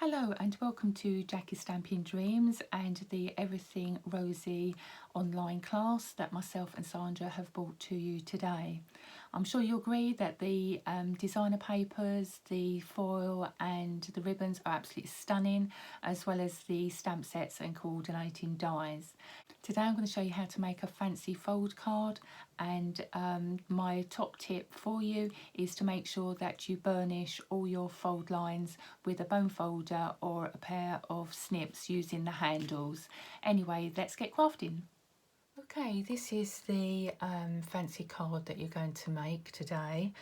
Hello and welcome to Jackie's Stampin' Dreams and the Everything Rosy online class that myself and Sandra have brought to you today. I'm sure you'll agree that the designer papers, the foil and the ribbons are absolutely stunning, as well as the stamp sets and coordinating dies. Today I'm going to show you how to make a fancy fold card, and my top tip for you is to make sure that you burnish all your fold lines with a bone folder or a pair of snips using the handles. Anyway, let's get crafting. Okay, this is the fancy card that you're going to make today.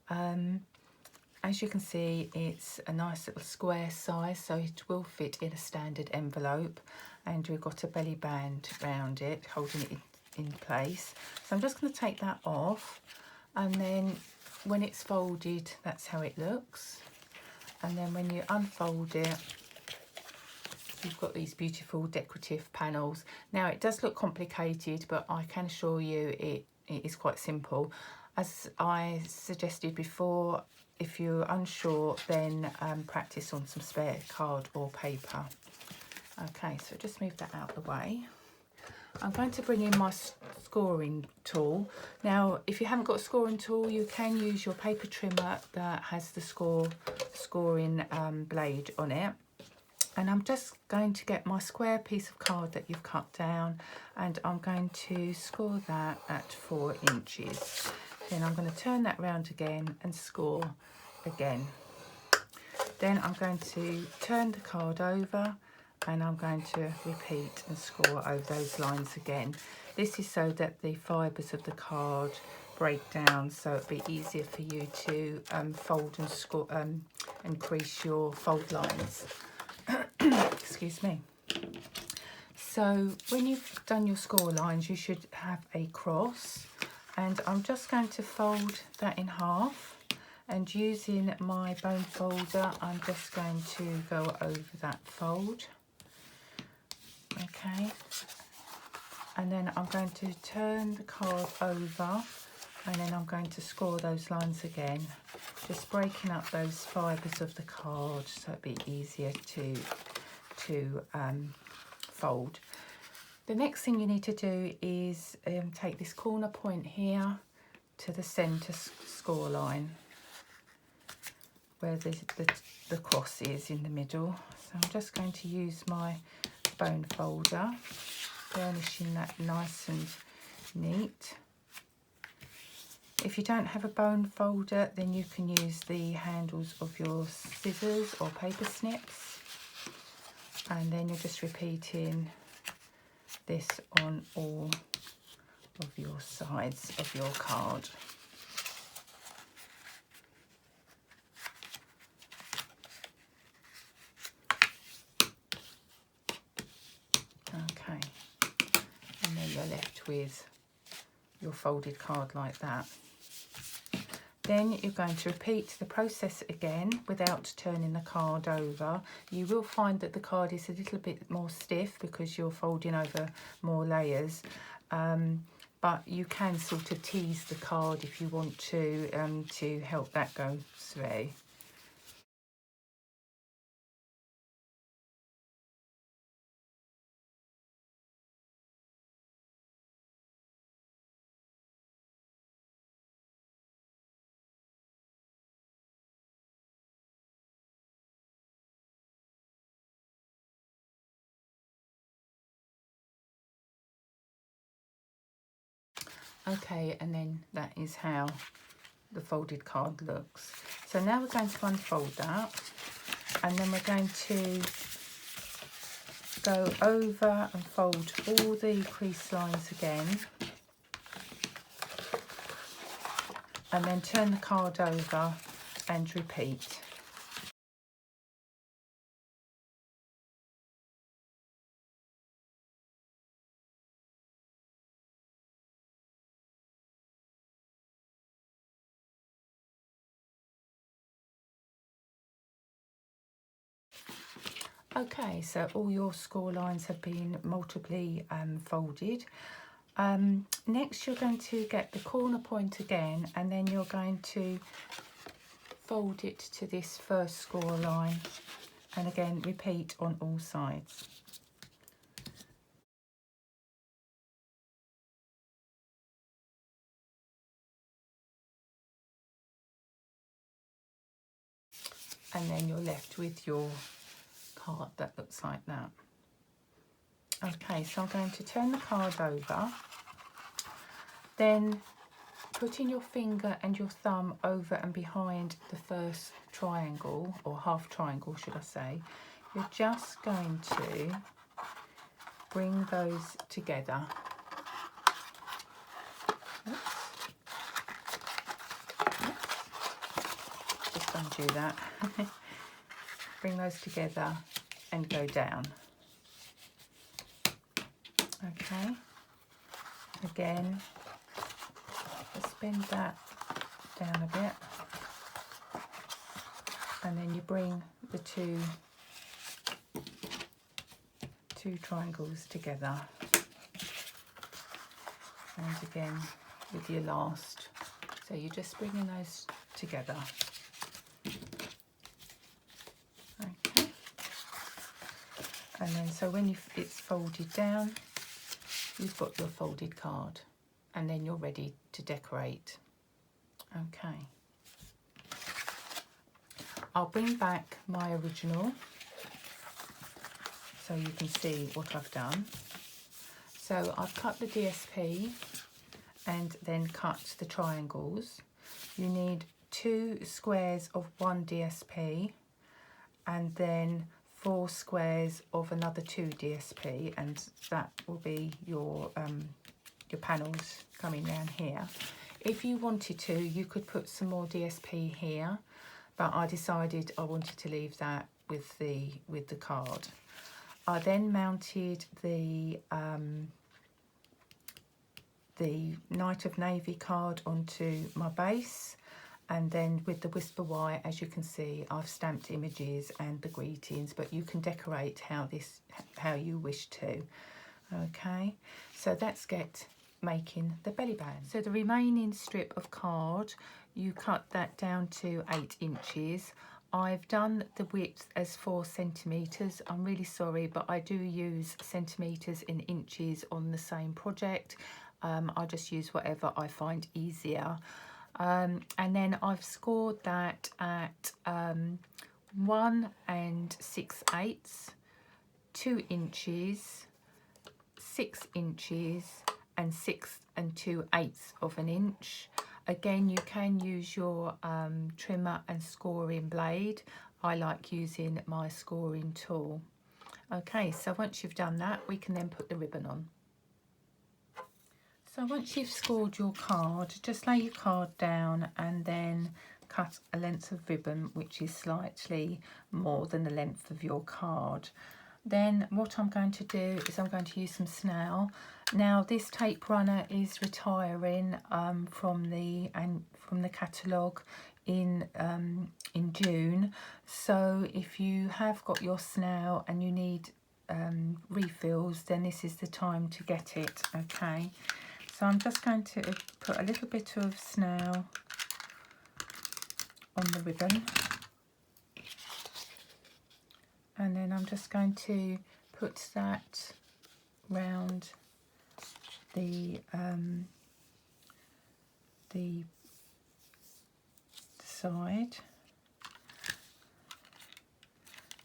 As you can see, it's a nice little square size, so it will fit in a standard envelope, and we've got a belly band around it holding it in place. So I'm just going to take that off, and then when it's folded, that's how it looks. And then when you unfold it, you've got these beautiful decorative panels. Now it does look complicated, but I can assure you it is quite simple. As I suggested before, if you're unsure, then practice on some spare card or paper. Okay, so just move that out of the way. I'm going to bring in my scoring tool. Now, if you haven't got a scoring tool, you can use your paper trimmer that has the scoring blade on it. And I'm just going to get my square piece of card that you've cut down, and I'm going to score that at 4 inches. Then I'm going to turn that round again and score again. Then I'm going to turn the card over, and I'm going to repeat and score over those lines again. This is so that the fibres of the card break down, so it'll be easier for you to fold and score and crease your fold lines. Excuse me. So when you've done your score lines, you should have a cross, and I'm just going to fold that in half, and using my bone folder I'm just going to go over that fold. Okay, and then I'm going to turn the card over, and then I'm going to score those lines again, just breaking up those fibres of the card so it'd be easier to fold. The next thing you need to do is take this corner point here to the centre score line where the cross is in the middle. So I'm just going to use my bone folder, burnishing that nice and neat. If you don't have a bone folder, then you can use the handles of your scissors or paper snips, and then you're just repeating this on all of your sides of your card. Okay, and then you're left with your folded card like that. Then you're going to repeat the process again without turning the card over. You will find that the card is a little bit more stiff because you're folding over more layers, but you can sort of tease the card if you want to help that go through. Okay, and then that is how the folded card looks. So now we're going to unfold that, and then we're going to go over and fold all the crease lines again, and then turn the card over and repeat. Okay, so all your score lines have been multiply folded. Next you're going to get the corner point again, and then you're going to fold it to this first score line And again, repeat on all sides. And then you're left with your card that looks like that. Okay, so I'm going to turn the card over, then putting your finger and your thumb over and behind the first triangle, or half triangle should I say, you're just going to bring those together. Just undo that. Bring those together and go down. Okay, again, just bend that down a bit, and then you bring the two triangles together, and again with your last, so you're just bringing those together. Okay, and then so when it's folded down, you've got your folded card, and then you're ready to decorate. Okay, I'll bring back my original so you can see what I've done. So I've cut the DSP and then cut the triangles. You need 2 squares of 1 DSP and then 4 squares of another 2 DSP, and that will be your panels coming down here. If you wanted to, you could put some more DSP here, but I decided I wanted to leave that with the card. I then mounted the Night of Navy card onto my base, and then with the Whisper White, as you can see, I've stamped images and the greetings, but you can decorate how you wish to. Okay, so let's get making the belly band. So the remaining strip of card, you cut that down to 8 inches. I've done the width as 4 centimetres. I'm really sorry, but I do use centimetres and inches on the same project. I just use whatever I find easier. And then I've scored that at 1 6/8, 2 inches, 6 inches, and 6 2/8 of an inch. Again, you can use your trimmer and scoring blade. I like using my scoring tool. Okay, so once you've done that, we can then put the ribbon on. So once you've scored your card, just lay your card down and then cut a length of ribbon which is slightly more than the length of your card. Then what I'm going to do is I'm going to use some snail. Now this tape runner is retiring from the catalogue in June. So if you have got your snail and you need refills, then this is the time to get it. Okay, so I'm just going to put a little bit of snail on the ribbon. And then I'm just going to put that round the side.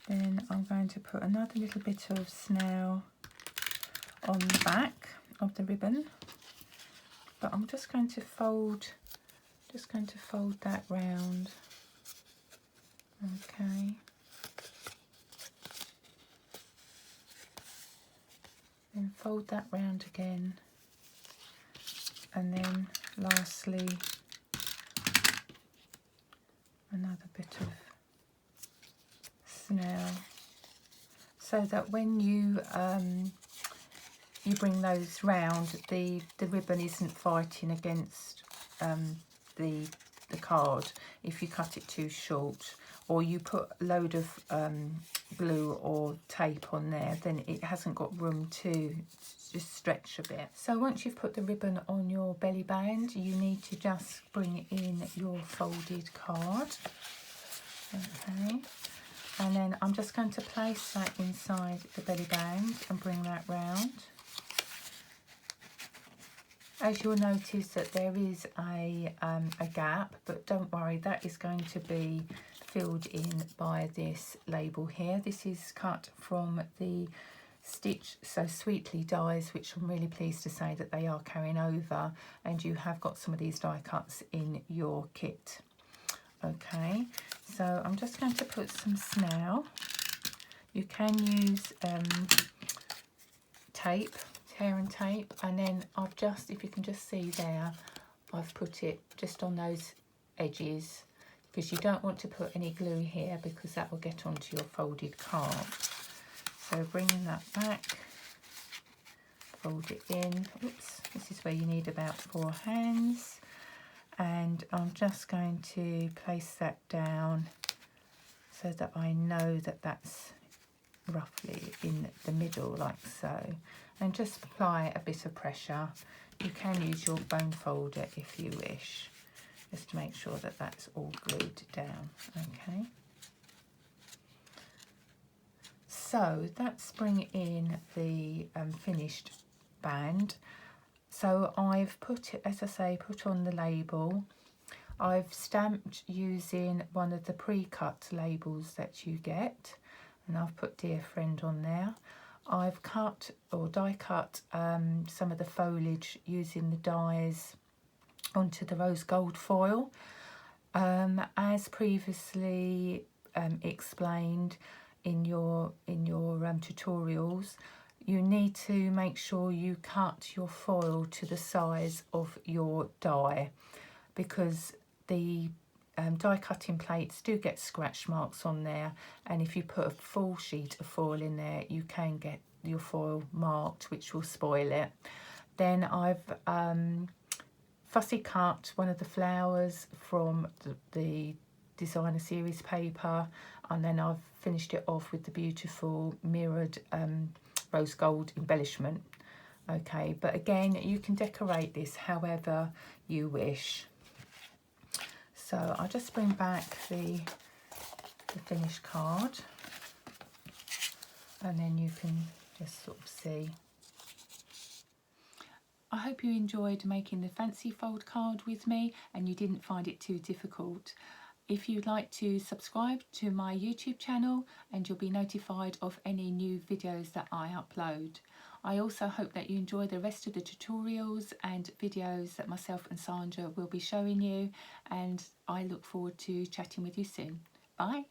Then I'm going to put another little bit of snail on the back of the ribbon. But I'm just going to fold that round. Okay. Then fold that round again, and then lastly another bit of snail, so that when you bring those round, the ribbon isn't fighting against the card if you cut it too short, or you put a load of glue or tape on there, then it hasn't got room to just stretch a bit. So once you've put the ribbon on your belly band, you need to just bring in your folded card. Okay, And then I'm just going to place that inside the belly band and bring that round. As you'll notice that there is a gap, but don't worry, that is going to be filled in by this label here. This is cut from the Stitch So Sweetly dies, which I'm really pleased to say that they are carrying over, and you have got some of these die cuts in your kit. Okay, so I'm just going to put some snail. You can use tape, tear and tape, and then I've just, if you can just see there, I've put it just on those edges, because you don't want to put any glue here because that will get onto your folded card. So bringing that back, fold it in. Oops, this is where you need about 4 hands. And I'm just going to place that down so that I know that that's roughly in the middle, like so. And just apply a bit of pressure. You can use your bone folder if you wish, just to make sure that that's all glued down. Okay. So that's bringing in the finished band. So I've put, as I say, put on the label. I've stamped using one of the pre-cut labels that you get, and I've put Dear Friend on there. I've cut or die cut some of the foliage using the dies onto the rose gold foil. As previously explained in your tutorials, you need to make sure you cut your foil to the size of your die, because the die cutting plates do get scratch marks on there, and if you put a full sheet of foil in there, you can get your foil marked, which will spoil it. Then I've fussy cut one of the flowers from the designer series paper, and then I've finished it off with the beautiful mirrored rose gold embellishment. Okay, but again, you can decorate this however you wish. So I'll just bring back the finished card, and then you can just sort of see. I hope you enjoyed making the fancy fold card with me and you didn't find it too difficult. If you'd like to subscribe to my YouTube channel, and you'll be notified of any new videos that I upload. I also hope that you enjoy the rest of the tutorials and videos that myself and Sandra will be showing you, and I look forward to chatting with you soon. Bye.